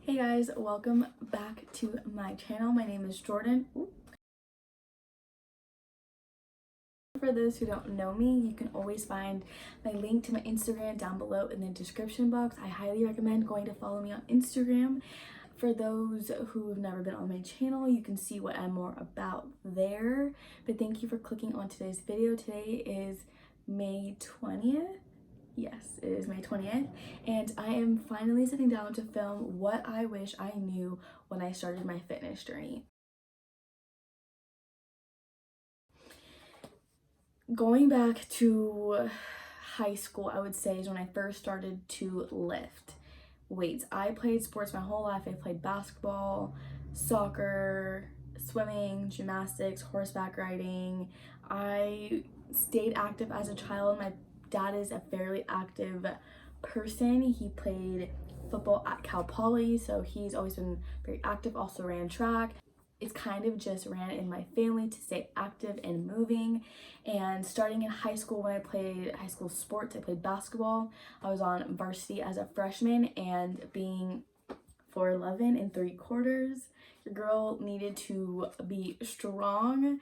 Hey guys, welcome back to my channel. My name is Jordan. Ooh. For those who don't know me, you can always find my link to my Instagram down below in the description box. I highly recommend going to follow me on Instagram. For those who have never been on my channel, you can see what I'm more about there. But thank you for clicking on today's video. Today is May 20th. Yes, it is May 20th, and I am finally sitting down to film what I wish I knew when I started my fitness journey. Going back to high school, I would say, is when I first started to lift weights. I played sports my whole life. I played basketball, soccer, swimming, gymnastics, horseback riding. I stayed active as a child. My dad is a fairly active person. He played football at Cal Poly, so he's always been very active, also ran track. It's kind of just ran in my family to stay active and moving. And starting in high school, when I played high school sports, I played basketball. I was on varsity as a freshman, and being 4'11" 3/4, your girl needed to be strong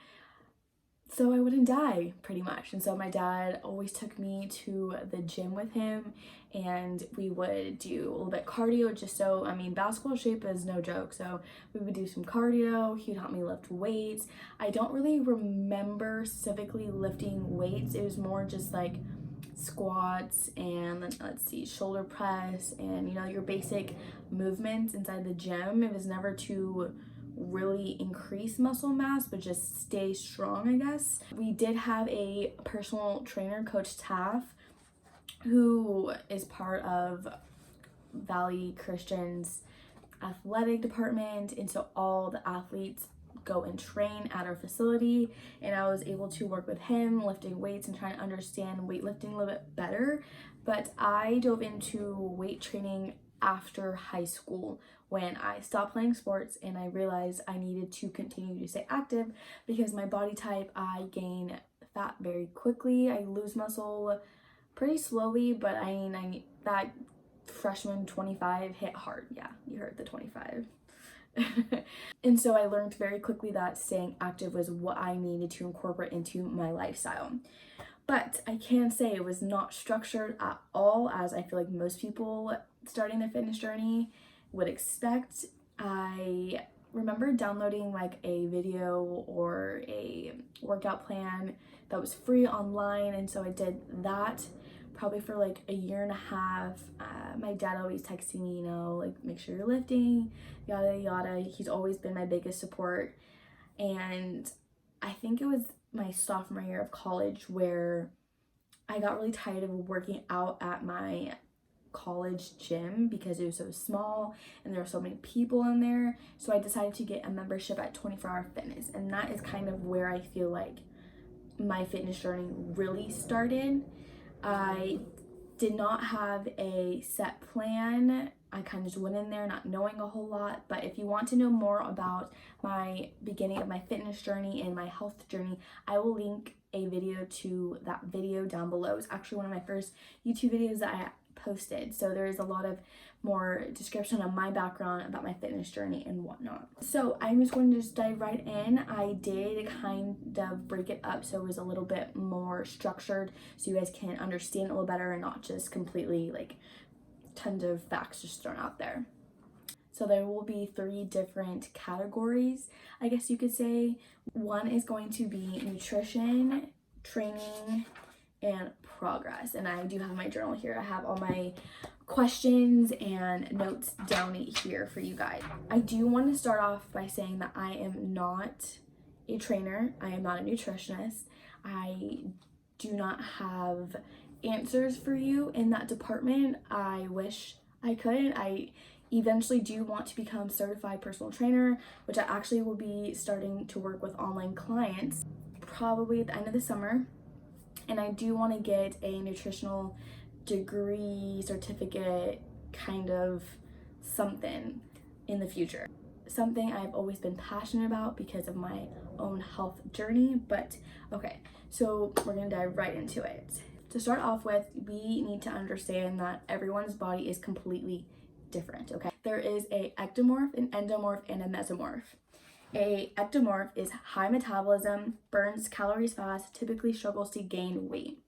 so I wouldn't die, pretty much. And so my dad always took me to the gym with him, and we would do a little bit cardio just so, basketball shape is no joke. So we would do some cardio. He would help me lift weights. I don't really remember specifically lifting weights. It was more just like squats and let's see, shoulder press and, your basic movements inside the gym. It was never too really increase muscle mass, but just stay strong, I guess. We did have a personal trainer, Coach Taff, who is part of Valley Christian's athletic department, and so all the athletes go and train at our facility, and I was able to work with him lifting weights and trying to understand weightlifting a little bit better. But I dove into weight training after high school when I stopped playing sports and I realized I needed to continue to stay active because my body type, I gain fat very quickly. I lose muscle pretty slowly, but I that freshman 25 hit hard. Yeah, you heard the 25. And so I learned very quickly that staying active was what I needed to incorporate into my lifestyle. But I can say it was not structured at all, as I feel like most people starting their fitness journey would expect. I remember downloading like a video or a workout plan that was free online, and so I did that probably for like a year and a half. My dad always texting me, like, make sure you're lifting, yada yada. He's always been my biggest support. And I think it was my sophomore year of college where I got really tired of working out at my college gym because it was so small and there were so many people in there. So I decided to get a membership at 24 Hour Fitness, and that is kind of where I feel like my fitness journey really started. I did not have a set plan. I kind of just went in there not knowing a whole lot. But if you want to know more about my beginning of my fitness journey and my health journey, I will link a video to that video down below. It's actually one of my first YouTube videos that I posted. So there is a lot of more description of my background about my fitness journey and whatnot. So I'm just going to just dive right in. I did kind of break it up so it was a little bit more structured so you guys can understand it a little better and not just completely like tons of facts just thrown out there. So there will be 3 different categories, I guess you could say. One is going to be nutrition, training, and progress. And I do have my journal here. I have all my questions and notes down here for you guys. I do want to start off by saying that I am not a trainer. I am not a nutritionist. I do not have answers for you in that department. I wish I could. I eventually do want to become certified personal trainer, which I actually will be starting to work with online clients probably at the end of the summer. And I do want to get a nutritional degree, certificate, kind of something in the future. Something I've always been passionate about because of my own health journey. But okay, so we're gonna dive right into it. To start off with, we need to understand that everyone's body is completely different, okay? There is a ectomorph, an endomorph, and a mesomorph. A ectomorph is high metabolism, burns calories fast, typically struggles to gain weight.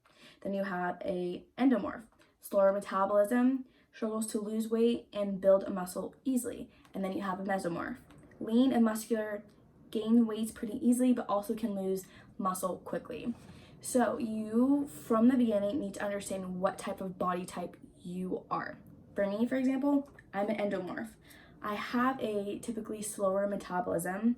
Then you have a endomorph, slower metabolism, struggles to lose weight and build a muscle easily. And then you have a mesomorph, lean and muscular, gain weight pretty easily, but also can lose muscle quickly. So you, from the beginning, need to understand what type of body type you are. For me, for example, I'm an endomorph. I have a typically slower metabolism.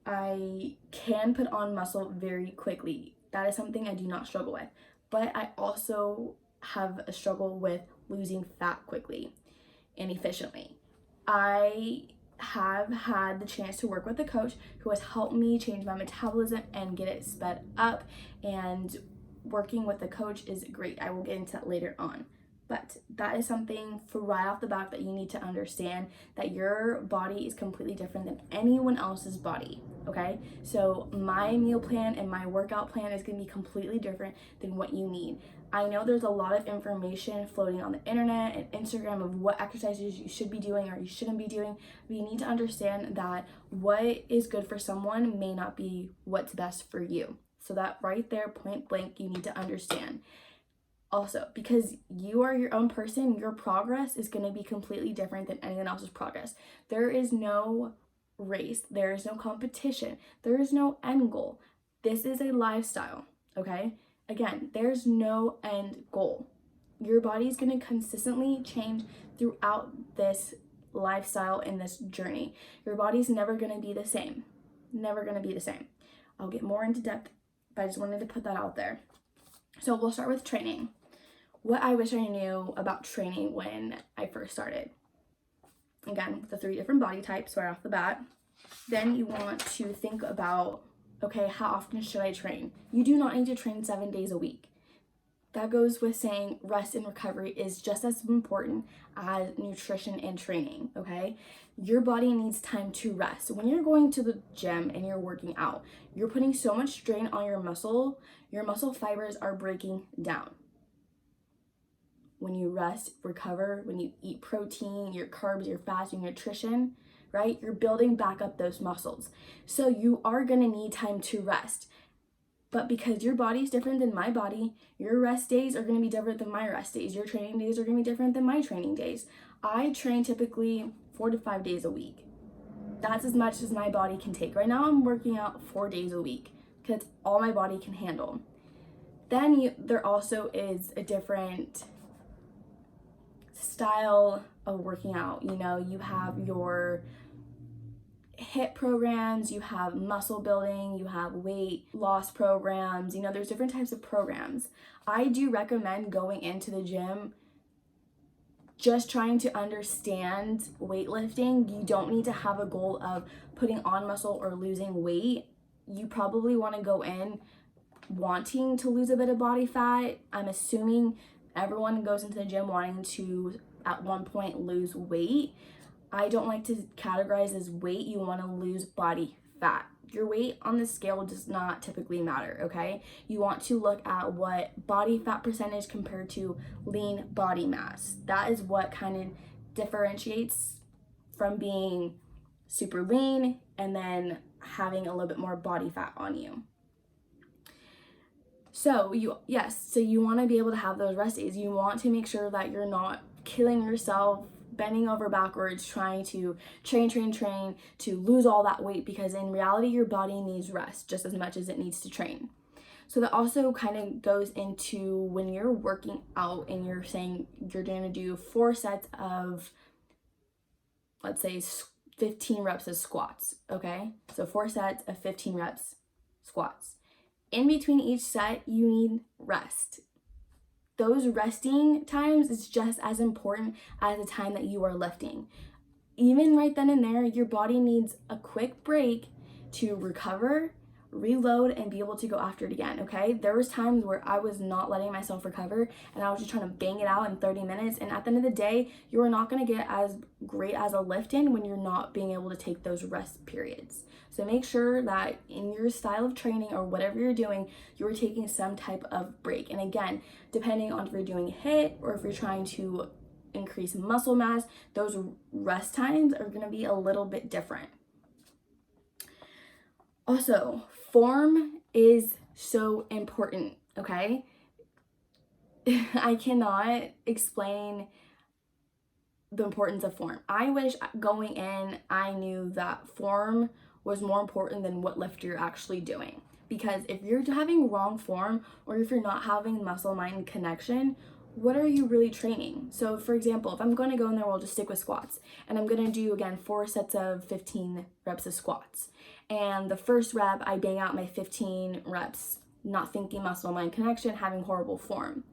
I can put on muscle very quickly. That is something I do not struggle with. But I also have a struggle with losing fat quickly and efficiently. I have had the chance to work with a coach who has helped me change my metabolism and get it sped up, and working with a coach is great. I will get into that later on. But that is something for right off the bat that you need to understand, that your body is completely different than anyone else's body, okay? So my meal plan and my workout plan is gonna be completely different than what you need. I know there's a lot of information floating on the internet and Instagram of what exercises you should be doing or you shouldn't be doing, but you need to understand that what is good for someone may not be what's best for you. So that right there, point blank, you need to understand. Also, because you are your own person, your progress is going to be completely different than anyone else's progress. There is no race, there is no competition, there is no end goal. This is a lifestyle, okay? Again, there's no end goal. Your body is going to consistently change throughout this lifestyle and this journey. Your body's never going to be the same. Never going to be the same. I'll get more into depth, but I just wanted to put that out there. So we'll start with training. What I wish I knew about training when I first started. Again, the 3 different body types right off the bat. Then you want to think about, okay, how often should I train? You do not need to train 7 days a week. That goes with saying rest and recovery is just as important as nutrition and training, okay? Your body needs time to rest. When you're going to the gym and you're working out, you're putting so much strain on your muscle fibers are breaking down. When you rest, recover, when you eat protein, your carbs, your fats, your nutrition, right? You're building back up those muscles. So you are gonna need time to rest. But because your body is different than my body, your rest days are gonna be different than my rest days. Your training days are gonna be different than my training days. I train typically 4 to 5 days a week. That's as much as my body can take. Right now I'm working out 4 days a week because it's all my body can handle. Then there also is a different style of working out. You know, you have your HIIT programs, you have muscle building, you have weight loss programs, you know, there's different types of programs. I do recommend going into the gym just trying to understand weightlifting. You don't need to have a goal of putting on muscle or losing weight. You probably want to go in wanting to lose a bit of body fat. I'm assuming everyone goes into the gym wanting to at one point lose weight. I don't like to categorize as weight. You want to lose body fat. Your weight on the scale does not typically matter, okay? You want to look at what body fat percentage compared to lean body mass. That is what kind of differentiates from being super lean and then having a little bit more body fat on you. So you want to be able to have those rest days. You want to make sure that you're not killing yourself, bending over backwards, trying to train to lose all that weight, because in reality, your body needs rest just as much as it needs to train. So that also kind of goes into when you're working out and you're saying you're going to do 4 sets of, let's say, 15 reps of squats, okay? So 4 sets of 15 reps squats. In between each set, you need rest. Those resting times is just as important as the time that you are lifting. Even right then and there, your body needs a quick break to recover, reload, and be able to go after it again, okay? There was times where I was not letting myself recover and I was just trying to bang it out in 30 minutes. And at the end of the day, you are not gonna get as great as a lift in when you're not being able to take those rest periods. So make sure that in your style of training or whatever you're doing, you're taking some type of break. And again, depending on if you're doing HIIT or if you're trying to increase muscle mass, those rest times are going to be a little bit different. Also, form is so important, okay? I cannot explain the importance of form. I wish going in I knew that form was more important than what lift you're actually doing. Because if you're having wrong form, or if you're not having muscle mind connection, what are you really training? So for example, if I'm going to go in there, we'll just stick with squats, and I'm going to do again 4 sets of 15 reps of squats, and the first rep I bang out my 15 reps, not thinking muscle mind connection, having horrible form.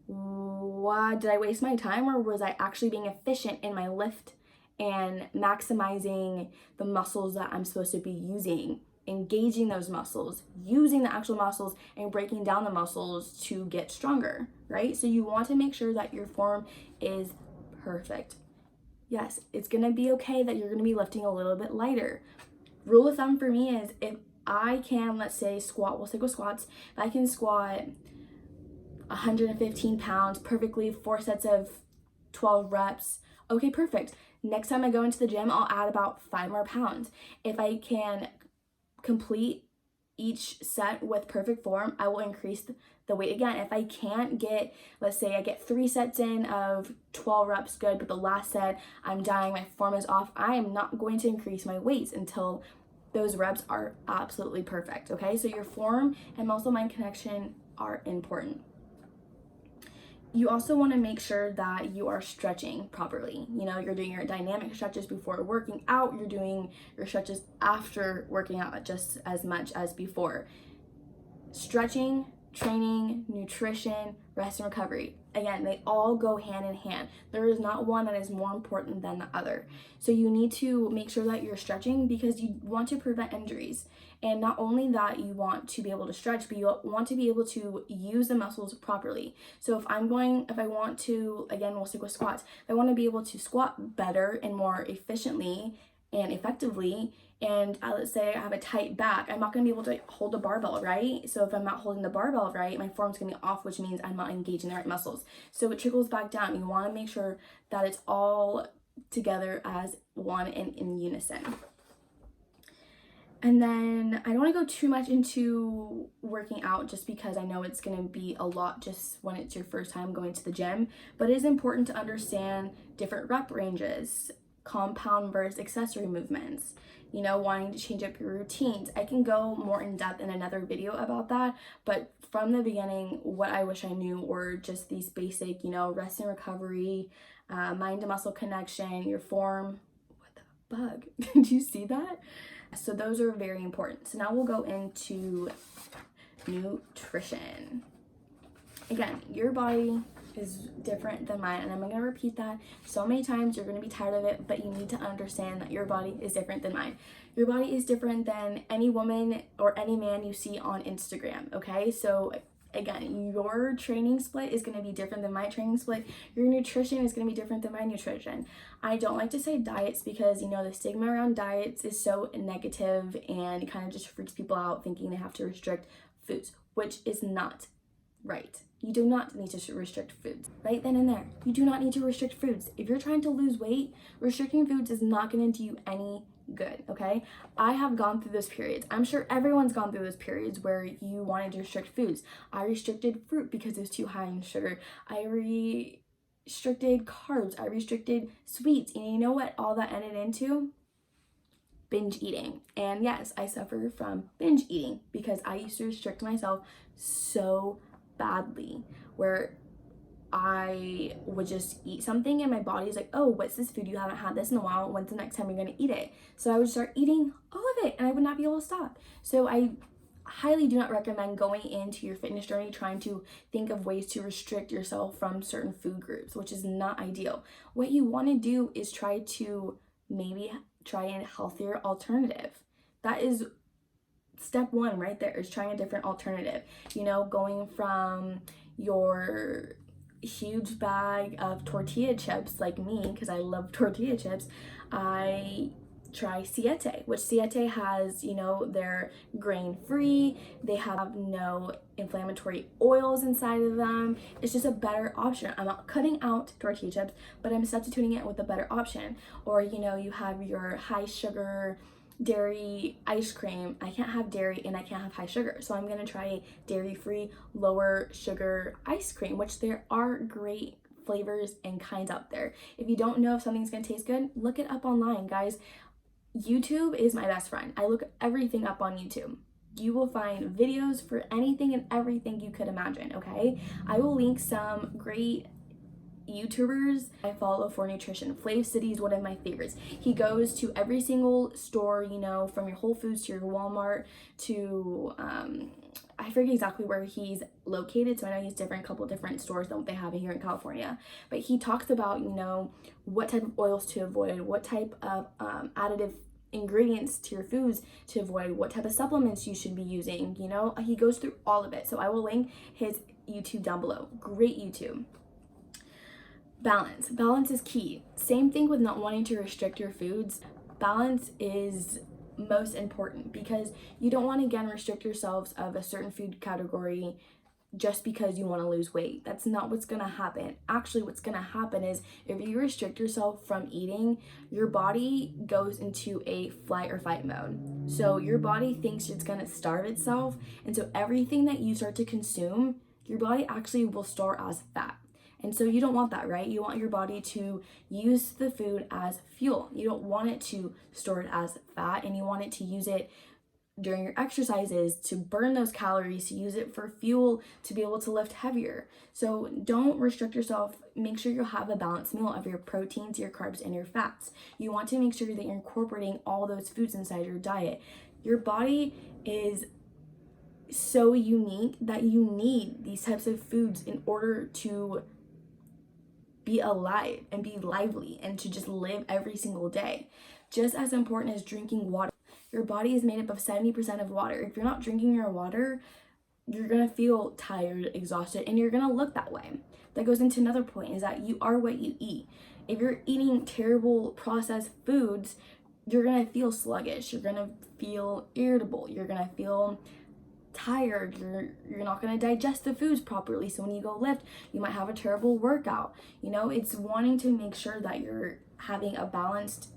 Why did I waste my time, or was I actually being efficient in my lift and maximizing the muscles that I'm supposed to be using, engaging those muscles, using the actual muscles and breaking down the muscles to get stronger, right? So you want to make sure that your form is perfect. Yes, it's gonna be okay that you're gonna be lifting a little bit lighter. Rule of thumb for me is if I can, let's say squat, we'll stick with squats, if I can squat 115 pounds perfectly, 4 sets of 12 reps, okay, perfect. Next time I go into the gym, I'll add about 5 more pounds. If I can complete each set with perfect form, I will increase the weight again. If I can't get, let's say I get 3 sets in of 12 reps, good, but the last set I'm dying, my form is off, I am not going to increase my weights until those reps are absolutely perfect, okay? So your form and muscle mind connection are important. You also want to make sure that you are stretching properly. You know, you're doing your dynamic stretches before working out, you're doing your stretches after working out just as much as before. Stretching, training, nutrition, rest and recovery. Again, they all go hand in hand. There is not one that is more important than the other. So you need to make sure that you're stretching because you want to prevent injuries. And not only that, you want to be able to stretch, but you want to be able to use the muscles properly. So if I want to, again, we'll stick with squats. If I want to be able to squat better and more efficiently and effectively, and let's say I have a tight back, I'm not going to be able to hold the barbell right. So if I'm not holding the barbell right, my form's going to be off, which means I'm not engaging the right muscles. So it trickles back down. You want to make sure that it's all together as one and in unison. And then I don't want to go too much into working out just because I know it's going to be a lot just when it's your first time going to the gym, but it is important to understand different rep ranges, compound versus accessory movements, you know, wanting to change up your routines. I can go more in depth in another video about that, but from the beginning, what I wish I knew were just these basic, you know, rest and recovery, mind to muscle connection, your form. What the bug? Did you see that? So those are very important. So now we'll go into nutrition. Again, your body is different than mine, and I'm going to repeat that so many times you're going to be tired of it, but you need to understand that your body is different than mine. Your body is different than any woman or any man you see on Instagram, okay? So again, your training split is going to be different than my training split. Your nutrition is going to be different than my nutrition. I don't like to say diets because, you know, the stigma around diets is so negative and it kind of just freaks people out thinking they have to restrict foods, which is not right. You do not need to restrict foods. Right then and there, you do not need to restrict foods. If you're trying to lose weight, restricting foods is not going to do you any good, okay? I have gone through those periods. I'm sure everyone's gone through those periods where you wanted to restrict foods. I restricted fruit because it was too high in sugar. I restricted carbs. I restricted sweets. And you know what all that ended into? Binge eating. And yes, I suffer from binge eating because I used to restrict myself so badly, where I would just eat something and my body's like, oh, what's this food? You haven't had this in a while. When's the next time you're going to eat it? So I would start eating all of it and I would not be able to stop. So I highly do not recommend going into your fitness journey trying to think of ways to restrict yourself from certain food groups, which is not ideal. What you want to do is try a healthier alternative. That is step one right there, is trying a different alternative. You know, going from your huge bag of tortilla chips like me, because I love tortilla chips, I try Siete, which Siete has, you know, they're grain-free, they have no inflammatory oils inside of them. It's just a better option. I'm not cutting out tortilla chips, but I'm substituting it with a better option. Or, you know, you have your high sugar dairy ice cream. I can't have dairy and I can't have high sugar, so I'm gonna try a dairy-free, lower sugar ice cream, which there are great flavors and kinds out there. If you don't know if something's gonna taste good, look it up online, guys. YouTube is my best friend. I look everything up on YouTube. You will find videos for anything and everything you could imagine, okay? I will link some great YouTubers I follow for nutrition. FLAV City is one of my favorites. He goes to every single store, you know, from your Whole Foods to your Walmart to I forget exactly where he's located, so I know he's a couple different stores than what they have here in California. But he talks about, you know, what type of oils to avoid, what type of additive ingredients to your foods to avoid, what type of supplements you should be using. You know, he goes through all of it. So I will link his YouTube down below. Great YouTube. Balance is key. Same thing with not wanting to restrict your foods. Balance is most important because you don't want to again restrict yourselves of a certain food category just because you want to lose weight. That's not what's going to happen. Actually, what's going to happen is if you restrict yourself from eating, your body goes into a flight or fight mode. So your body thinks it's going to starve itself, and so everything that you start to consume, your body actually will store as fat. And so you don't want that, right? You want your body to use the food as fuel. You don't want it to store it as fat, and you want it to use it during your exercises to burn those calories, to use it for fuel, to be able to lift heavier. So don't restrict yourself. Make sure you have a balanced meal of your proteins, your carbs, and your fats. You want to make sure that you're incorporating all those foods inside your diet. Your body is so unique that you need these types of foods in order to be alive and be lively and to just live every single day. Just as important as drinking water. Your body is made up of 70% of water. If you're not drinking your water, you're gonna feel tired, exhausted, and you're gonna look that way. That goes into another point, is that you are what you eat. If you're eating terrible processed foods, you're gonna feel sluggish, you're gonna feel irritable, you're gonna feel tired, you're not going to digest the foods properly, so when you go lift you might have a terrible workout. You know, it's wanting to make sure that you're having a balanced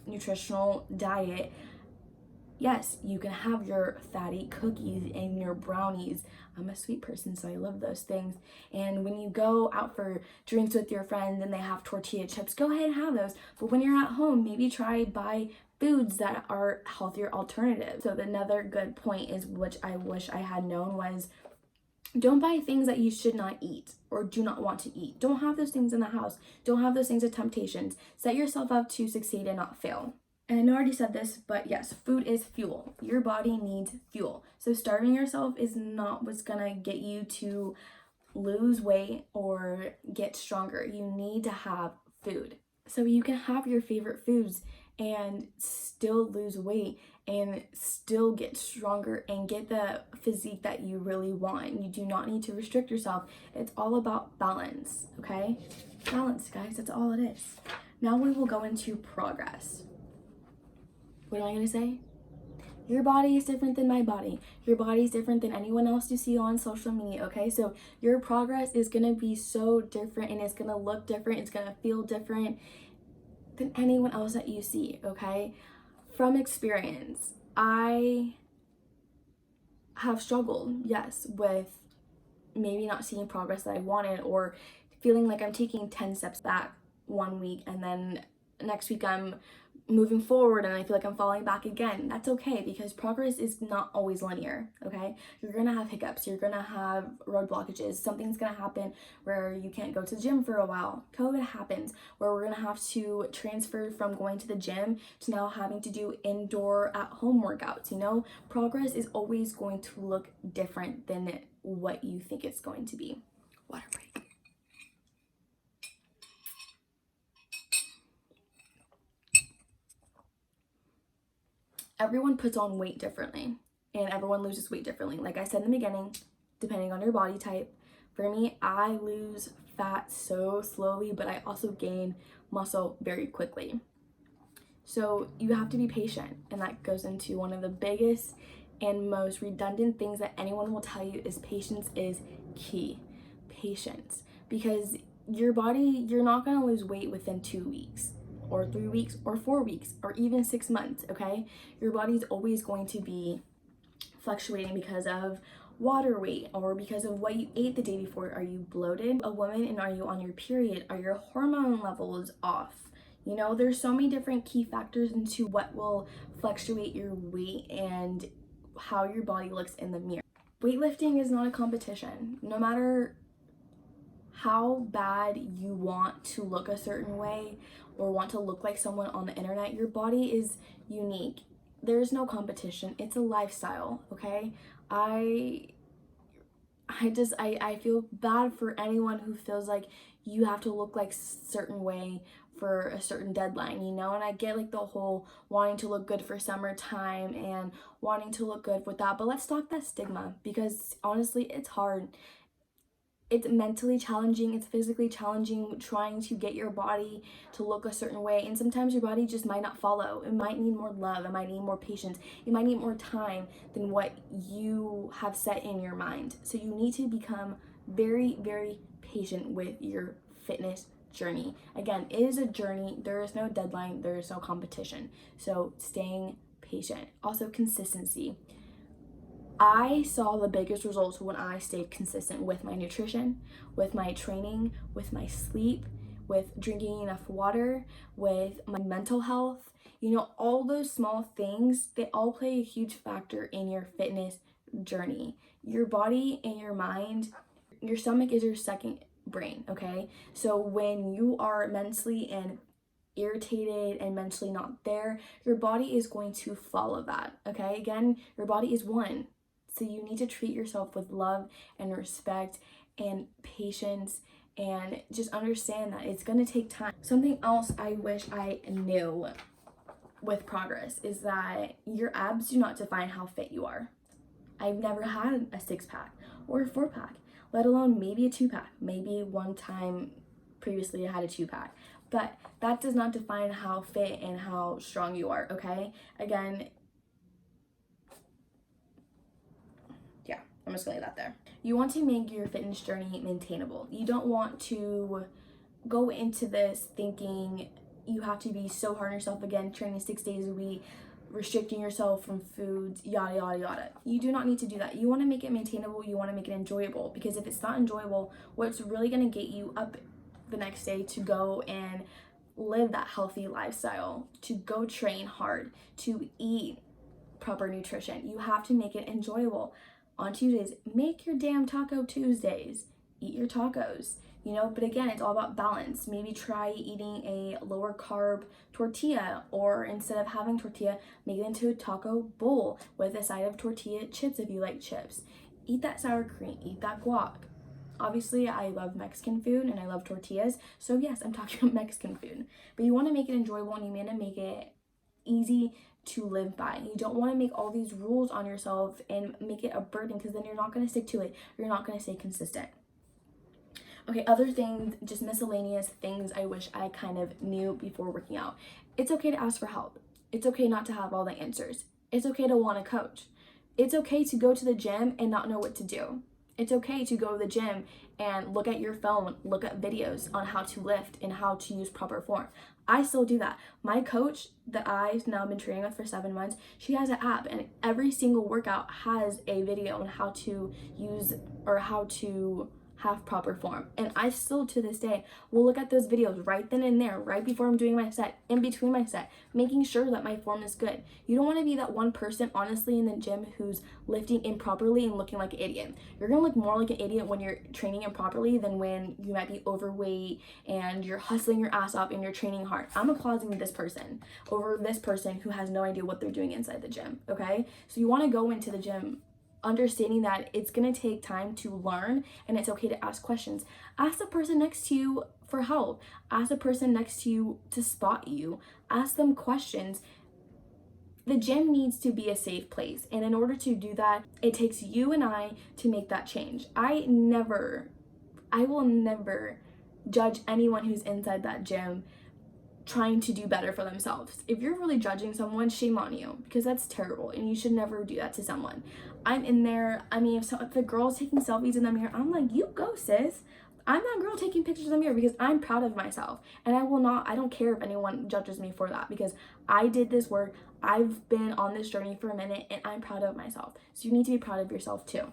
nutritional diet. Yes, you can have your fatty cookies and your brownies. I'm a sweet person, so I love those things. And when you go out for drinks with your friends and they have tortilla chips, go ahead and have those. But when you're at home, maybe buy foods that are healthier alternatives. So another good point is, which I wish I had known, was don't buy things that you should not eat or do not want to eat. Don't have those things in the house. Don't have those things as temptations. Set yourself up to succeed and not fail. And I know I already said this, but yes, food is fuel. Your body needs fuel. So starving yourself is not what's gonna get you to lose weight or get stronger. You need to have food. So you can have your favorite foods and still lose weight and still get stronger and get the physique that you really want. You do not need to restrict yourself. It's all about balance, okay? Balance, guys, that's all it is. Now we will go into progress. What am I gonna say? Your body is different than my body. Your body is different than anyone else you see on social media, okay? So your progress is gonna be so different, and it's gonna look different, it's gonna feel different than anyone else that you see, okay? From experience, I have struggled, yes, with maybe not seeing progress that I wanted, or feeling like I'm taking 10 steps back one week and then next week I'm moving forward and I feel like I'm falling back again. That's okay, because progress is not always linear, okay? You're gonna have hiccups, you're gonna have road blockages, something's gonna happen where you can't go to the gym for a while. COVID happens where we're gonna have to transfer from going to the gym to now having to do indoor at home workouts, you know? Progress is always going to look different than what you think it's going to be. Water break. Everyone puts on weight differently and everyone loses weight differently. Like I said in the beginning, depending on your body type. For me, I lose fat so slowly, but I also gain muscle very quickly. So you have to be patient, and that goes into one of the biggest and most redundant things that anyone will tell you is patience is key. Patience. Because your body, you're not going to lose weight within 2 weeks or 3 weeks or 4 weeks or even 6 months, okay? Your body's always going to be fluctuating because of water weight or because of what you ate the day before. Are you bloated, a woman, and are you on your period? Are your hormone levels off? You know, there's so many different key factors into what will fluctuate your weight and how your body looks in the mirror. Weightlifting is not a competition. No matter how bad you want to look a certain way or want to look like someone on the internet, your body is unique. There's no competition. It's a lifestyle, okay? I feel bad for anyone who feels like you have to look like a certain way for a certain deadline, you know? And I get like the whole wanting to look good for summertime and wanting to look good with that, but let's stop that stigma, because honestly, it's hard. It's mentally challenging, it's physically challenging trying to get your body to look a certain way, and sometimes your body just might not follow. It might need more love, it might need more patience, it might need more time than what you have set in your mind. So you need to become very, very patient with your fitness journey. Again, it is a journey. There is no deadline, there is no competition. So staying patient. Also, consistency. I saw the biggest results when I stayed consistent with my nutrition, with my training, with my sleep, with drinking enough water, with my mental health. You know, all those small things, they all play a huge factor in your fitness journey. Your body and your mind, your stomach is your second brain, okay? So when you are mentally and irritated and mentally not there, your body is going to follow that, okay? Again, your body is one. So you need to treat yourself with love and respect and patience, and just understand that it's going to take time. Something else I wish I knew with progress is that your abs do not define how fit you are. I've never had a 6-pack or a 4-pack, let alone maybe a 2-pack. Maybe one time previously I had a 2-pack. But that does not define how fit and how strong you are, okay? Again, yeah, I'm just gonna leave that there. You want to make your fitness journey maintainable. You don't want to go into this thinking you have to be so hard on yourself, again, training 6 days a week, restricting yourself from foods, yada, yada, yada. You do not need to do that. You want to make it maintainable. You want to make it enjoyable, because if it's not enjoyable, what's really going to get you up the next day to go and live that healthy lifestyle, to go train hard, to eat proper nutrition? You have to make it enjoyable. On Tuesdays, make your damn Taco Tuesdays. Eat your tacos, you know, but again, it's all about balance. Maybe try eating a lower carb tortilla, or instead of having tortilla, make it into a taco bowl with a side of tortilla chips if you like chips. Eat that sour cream, eat that guac. Obviously, I love Mexican food and I love tortillas, so yes, I'm talking about Mexican food. But you want to make it enjoyable, and you want to make it easy to live by. You don't want to make all these rules on yourself and make it a burden, because then you're not going to stick to it. You're not going to stay consistent. Okay, other things, just miscellaneous things I wish I kind of knew before working out. It's okay to ask for help. It's okay not to have all the answers. It's okay to want a coach. It's okay to go to the gym and not know what to do. It's okay to go to the gym and look at your phone, look at videos on how to lift and how to use proper form. I still do that. My coach that I've now been training with for 7 months, she has an app, and every single workout has a video on how to use or how to have proper form. And I still, to this day, will look at those videos right then and there, right before I'm doing my set, in between my set, making sure that my form is good. You don't want to be that one person, honestly, in the gym who's lifting improperly and looking like an idiot. You're going to look more like an idiot when you're training improperly than when you might be overweight and you're hustling your ass off and you're training hard. I'm applauding this person over this person who has no idea what they're doing inside the gym, okay? So you want to go into the gym understanding that it's going to take time to learn, and it's okay to ask questions. Ask the person next to you for help. Ask the person next to you to spot you. Ask them questions. The gym needs to be a safe place, and in order to do that, it takes you and I to make that change. I will never judge anyone who's inside that gym trying to do better for themselves. If you're really judging someone, shame on you, because that's terrible and you should never do that to someone. I'm in there, I mean, if the girl's taking selfies in the mirror, I'm like, you go, sis. I'm that girl taking pictures in the mirror because I'm proud of myself, and I don't care if anyone judges me for that, because I did this work. I've been on this journey for a minute and I'm proud of myself. So you need to be proud of yourself too.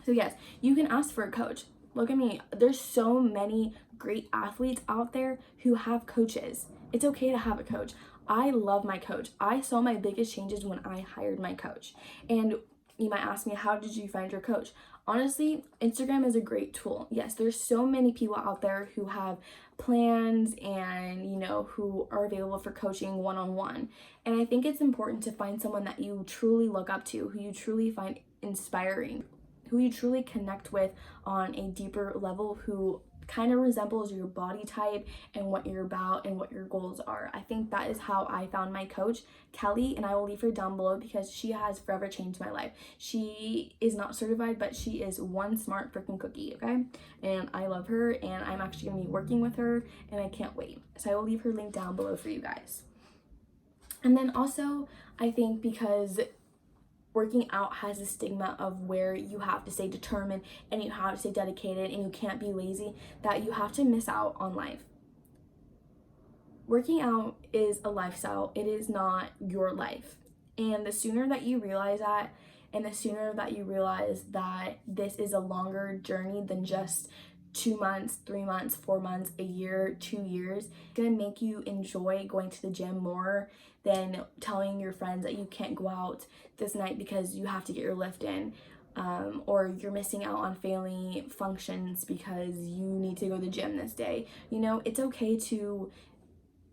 So yes, you can ask for a coach. Look at me. There's so many great athletes out there who have coaches. It's okay to have a coach. I love my coach. I saw my biggest changes when I hired my coach. And you might ask me, how did you find your coach? Honestly, Instagram is a great tool. Yes, there's so many people out there who have plans and, who are available for coaching one-on-one. And I think it's important to find someone that you truly look up to, who you truly find inspiring, who you truly connect with on a deeper level, who kind of resembles your body type and what you're about and what your goals are. I think that is how I found my coach, Kelly, and I will leave her down below because she has forever changed my life. She is not certified, but she is one smart freaking cookie, okay? And I love her, and I'm actually gonna be working with her, and I can't wait. So I will leave her link down below for you guys. And then also, I think because working out has a stigma of where you have to stay determined and you have to stay dedicated and you can't be lazy, that you have to miss out on life. Working out is a lifestyle. It is not your life. And the sooner that you realize that, and the sooner that you realize that this is a longer journey than just 2 months, 3 months, 4 months, a year, 2 years, it's gonna make you enjoy going to the gym more than telling your friends that you can't go out this night because you have to get your lift in, or you're missing out on family functions because you need to go to the gym this day. It's okay to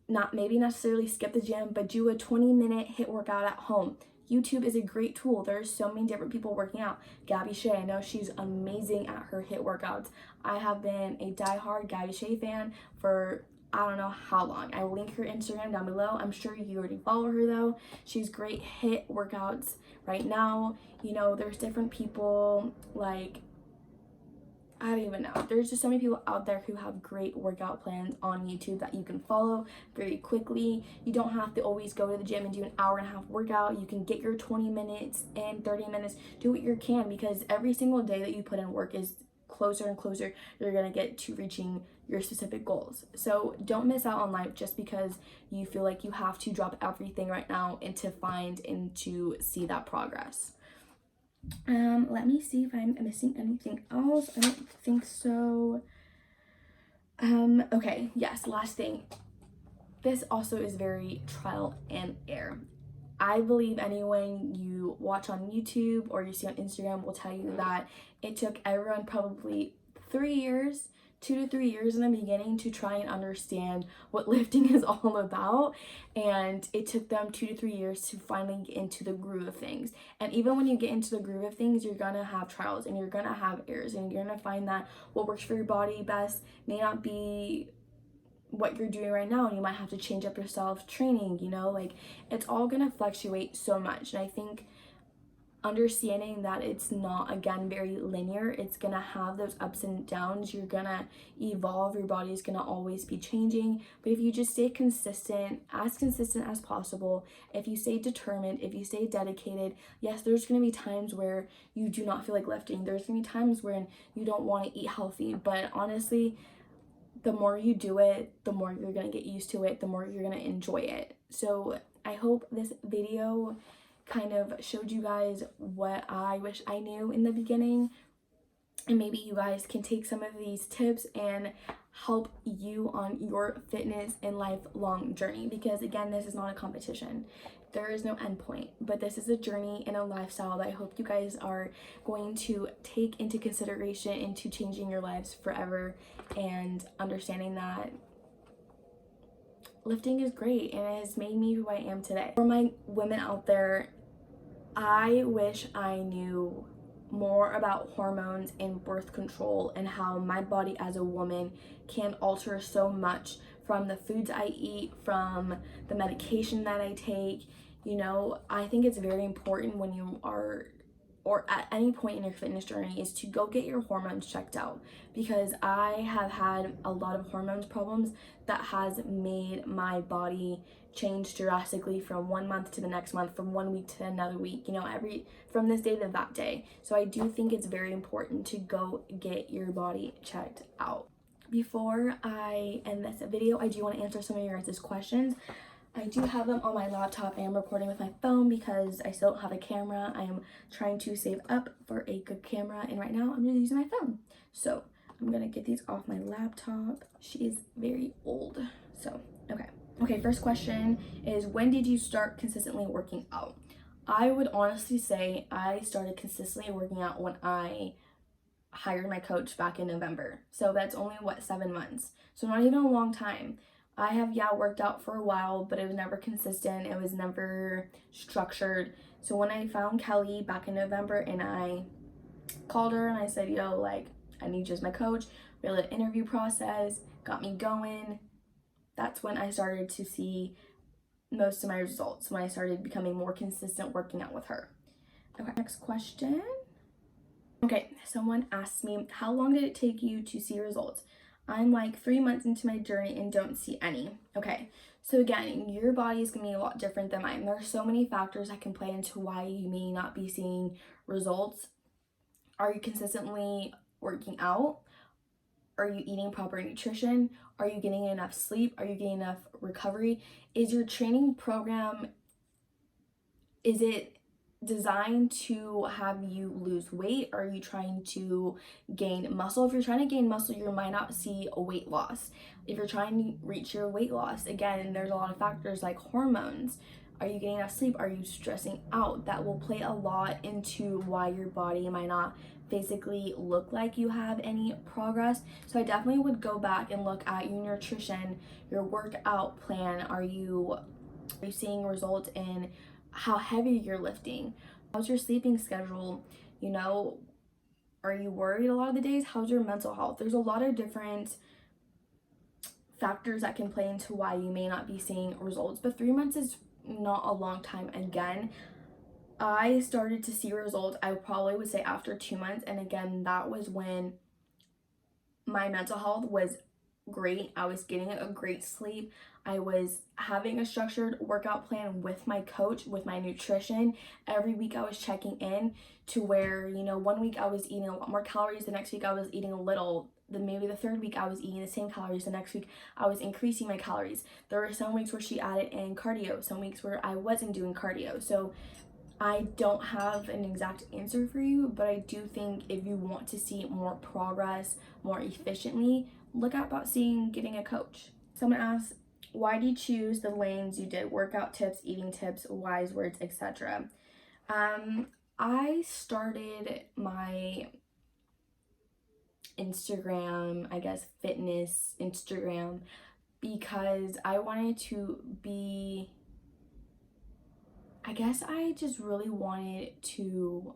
not maybe necessarily skip the gym, but do a 20-minute HIIT workout at home. YouTube is a great tool. There's so many different people working out. Gabby Shea, I know she's amazing at her HIIT workouts. I have been a diehard Gabby Shea fan for I don't know how long. I will link her Instagram down below. I'm sure you already follow her though. She's great HIIT workouts right now. There's different people, like, I don't even know. There's just so many people out there who have great workout plans on YouTube that you can follow very quickly. You don't have to always go to the gym and do an hour-and-a-half workout. You can get your 20 minutes and 30 minutes. Do what you can, because every single day that you put in work is closer and closer you're gonna get to reaching your specific goals. So don't miss out on life just because you feel like you have to drop everything right now and to find and to see that progress. Let me see if I'm missing anything else. I don't think so. Okay, yes, last thing. This also is very trial and error. I believe anyone you watch on YouTube or you see on Instagram will tell you that it took everyone probably 3 years, 2 to 3 years in the beginning to try and understand what lifting is all about, and it took them 2 to 3 years to finally get into the groove of things. And even when you get into the groove of things, you're gonna have trials and you're gonna have errors, and you're gonna find that what works for your body best may not be what you're doing right now, and you might have to change up your self-training. It's all gonna fluctuate so much. And I think understanding that it's not, again, very linear, it's gonna have those ups and downs. You're gonna evolve, your body's gonna always be changing, but if you just stay consistent as possible, if you stay determined, if you stay dedicated, yes, there's gonna be times where you do not feel like lifting, there's gonna be times when you don't want to eat healthy, but honestly, the more you do it, the more you're gonna get used to it, the more you're gonna enjoy it. So I hope this video kind of showed you guys what I wish I knew in the beginning, and maybe you guys can take some of these tips and help you on your fitness and lifelong journey, because again, this is not a competition. There is no end point, but this is a journey and a lifestyle that I hope you guys are going to take into consideration into changing your lives forever, and understanding that lifting is great and it has made me who I am today. For my women out there, I wish I knew more about hormones and birth control and how my body as a woman can alter so much from the foods I eat, from the medication that I take. I think it's very important when you are or at any point in your fitness journey is to go get your hormones checked out, because I have had a lot of hormones problems that has made my body change drastically from one month to the next month, from one week to another week, you know, from this day to that day. So I do think it's very important to go get your body checked out. Before I end this video, I do want to answer some of your guys' questions. I do have them on my laptop. I am recording with my phone because I still don't have a camera. I am trying to save up for a good camera, and right now I'm just using my phone. So I'm gonna get these off my laptop. She is very old. So, okay, first question is, when did you start consistently working out? I would honestly say I started consistently working out when I hired my coach back in November. So that's only, what, 7 months. So not even a long time. I have, worked out for a while, but it was never consistent. It was never structured. So when I found Kelly back in November and I called her and I said, yo, like, I need you as my coach, we had an interview process, got me going. That's when I started to see most of my results, when I started becoming more consistent working out with her. Okay, next question. Okay, someone asked me, how long did it take you to see results? I'm like 3 months into my journey and don't see any. Okay, so again, your body is gonna be a lot different than mine. There are so many factors that can play into why you may not be seeing results. Are you consistently working out? Are you eating proper nutrition? Are you getting enough sleep? Are you getting enough recovery? Is your training program, is it designed to have you lose weight? Are you trying to gain muscle? If you're trying to gain muscle, you might not see a weight loss. If you're trying to reach your weight loss, again, there's a lot of factors like hormones. Are you getting enough sleep? Are you stressing out? That will play a lot into why your body might not physically look like you have any progress. So I definitely would go back and look at your nutrition, your workout plan. Are you seeing results in how heavy you're lifting? How's your sleeping schedule? You know, are you worried a lot of the days? How's your mental health? There's a lot of different factors that can play into why you may not be seeing results, but 3 months is not a long time. Again, I started to see results, I probably would say, after 2 months, and again, that was when my mental health was great. I was getting a great sleep. I was having a structured workout plan with my coach, with my nutrition. Every week I was checking in to where, you know, 1 week I was eating a lot more calories, the next week I was eating a little, then maybe the third week I was eating the same calories, the next week I was increasing my calories. There were some weeks where she added in cardio, some weeks where I wasn't doing cardio. So I don't have an exact answer for you, but I do think if you want to see more progress more efficiently, look at about getting a coach. Someone asked, why do you choose the lanes you did? Workout tips, eating tips, wise words, etc. I started my Instagram, I guess, fitness Instagram, because I wanted to be, I guess I just really wanted to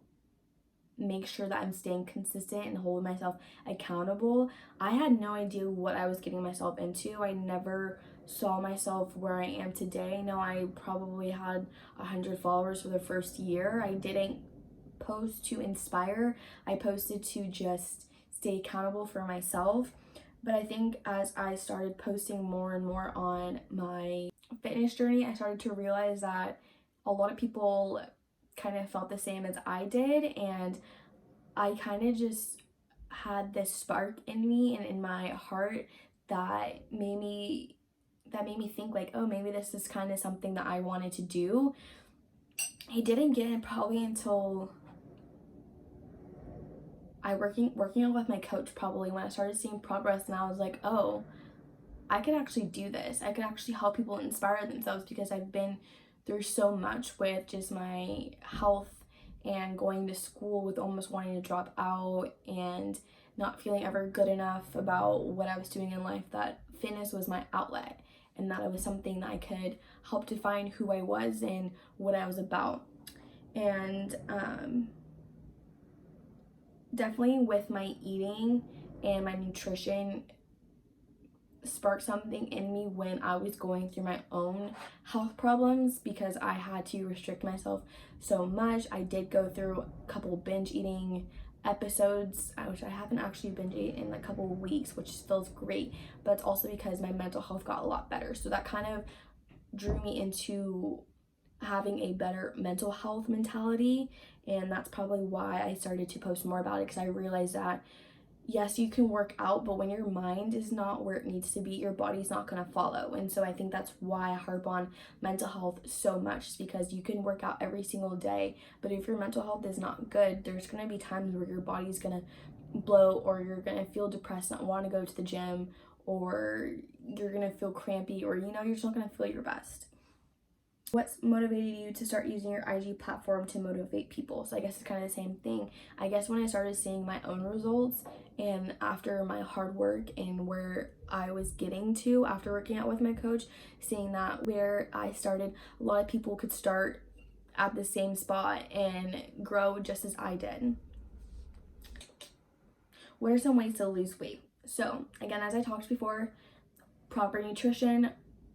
make sure that I'm staying consistent and holding myself accountable. I had no idea what I was getting myself into. I never saw myself where I am today. No, I probably had 100 followers for the first year. I didn't post to inspire. I posted to just stay accountable for myself. But I think as I started posting more and more on my fitness journey, I started to realize that a lot of people kind of felt the same as I did, and I kind of just had this spark in me and in my heart that made me think like, oh, maybe this is kind of something that I wanted to do. I didn't get it probably until I working out with my coach, probably when I started seeing progress, and I was like, oh, I could actually do this. I could actually help people inspire themselves, because I've been through so much with just my health and going to school with almost wanting to drop out and not feeling ever good enough about what I was doing in life, that fitness was my outlet and that it was something that I could help define who I was and what I was about. And definitely with my eating and my nutrition, sparked something in me when I was going through my own health problems because I had to restrict myself so much. I did go through a couple binge eating episodes, which I haven't actually binge ate in a couple of weeks, which feels great, but it's also because my mental health got a lot better. So that kind of drew me into having a better mental health mentality, and that's probably why I started to post more about it, because I realized that yes, you can work out, but when your mind is not where it needs to be, your body's not going to follow. And so I think that's why I harp on mental health so much, is because you can work out every single day, but if your mental health is not good, there's going to be times where your body's going to blow, or you're going to feel depressed, not want to go to the gym, or you're going to feel crampy, or you're just not going to feel your best. What's motivated you to start using your IG platform to motivate people? So I guess it's kind of the same thing. I guess when I started seeing my own results, and after my hard work and where I was getting to after working out with my coach, seeing that where I started, a lot of people could start at the same spot and grow just as I did. What are some ways to lose weight? So again, as I talked before, proper nutrition,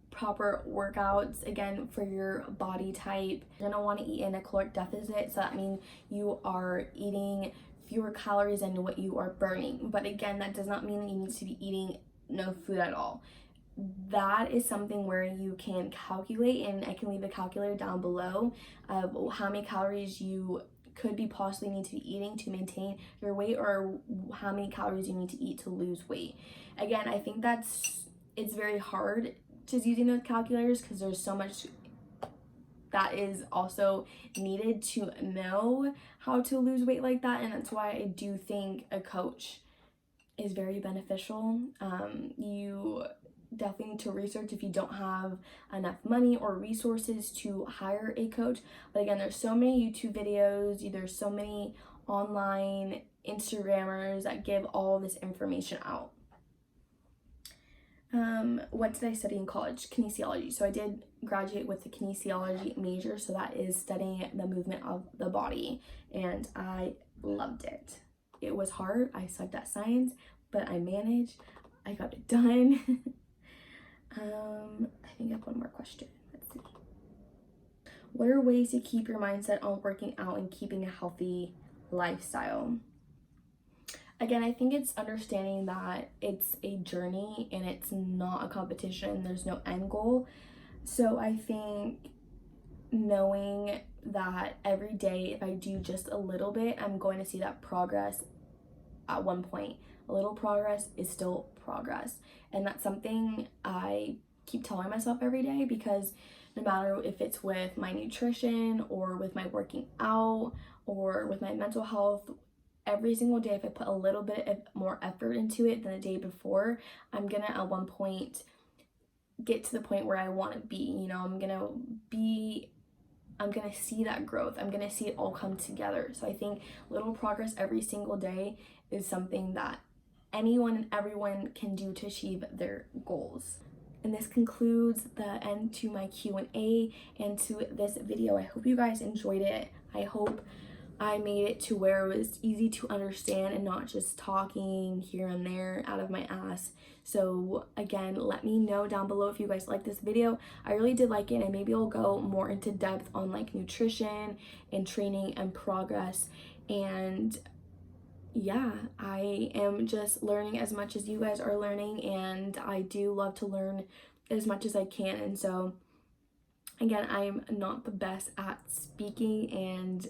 proper workouts, again, for your body type. You're gonna want to eat in a caloric deficit, so that means you are eating fewer calories than what you are burning. But again, that does not mean that you need to be eating no food at all. That is something where you can calculate, and I can leave a calculator down below of how many calories you could be possibly need to be eating to maintain your weight, or how many calories you need to eat to lose weight. Again, I think it's very hard just using those calculators, because there's so much that is also needed to know how to lose weight like that, and that's why I do think a coach is very beneficial. You definitely need to research if you don't have enough money or resources to hire a coach. But again, there's so many YouTube videos, there's so many online Instagrammers that give all this information out. What did I study in college? Kinesiology. So I did graduate with the kinesiology major, so that is studying the movement of the body, and I loved it. It was hard. I sucked at science, but I managed. I got it done. I think I have one more question. Let's see. What are ways to keep your mindset on working out and keeping a healthy lifestyle? Again, I think it's understanding that it's a journey and it's not a competition. There's no end goal. So I think knowing that every day, if I do just a little bit, I'm going to see that progress at one point. A little progress is still progress. And that's something I keep telling myself every day, because no matter if it's with my nutrition or with my working out or with my mental health, every single day, if I put a little bit of more effort into it than the day before, I'm gonna at one point get to the point where I want to be. I'm gonna see that growth. I'm gonna see it all come together. So I think little progress every single day is something that anyone and everyone can do to achieve their goals. And this concludes the end to my Q&A and to this video. I hope you guys enjoyed it. I hope I made it to where it was easy to understand and not just talking here and there out of my ass. So again, let me know down below if you guys like this video. I really did like it, and maybe I'll go more into depth on like nutrition and training and progress. And yeah, I am just learning as much as you guys are learning, and I do love to learn as much as I can. And so again, I'm not the best at speaking and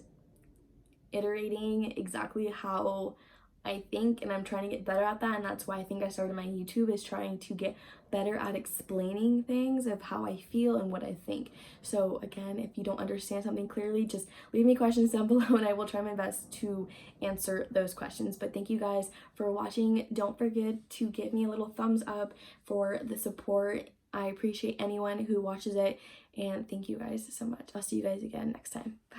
iterating exactly how I think, and I'm trying to get better at that, and that's why I think I started my YouTube, is trying to get better at explaining things of how I feel and what I think. So again, if you don't understand something clearly, just leave me questions down below and I will try my best to answer those questions. But thank you guys for watching. Don't forget to give me a little thumbs up for the support. I appreciate anyone who watches it, and thank you guys so much. I'll see you guys again next time. Bye.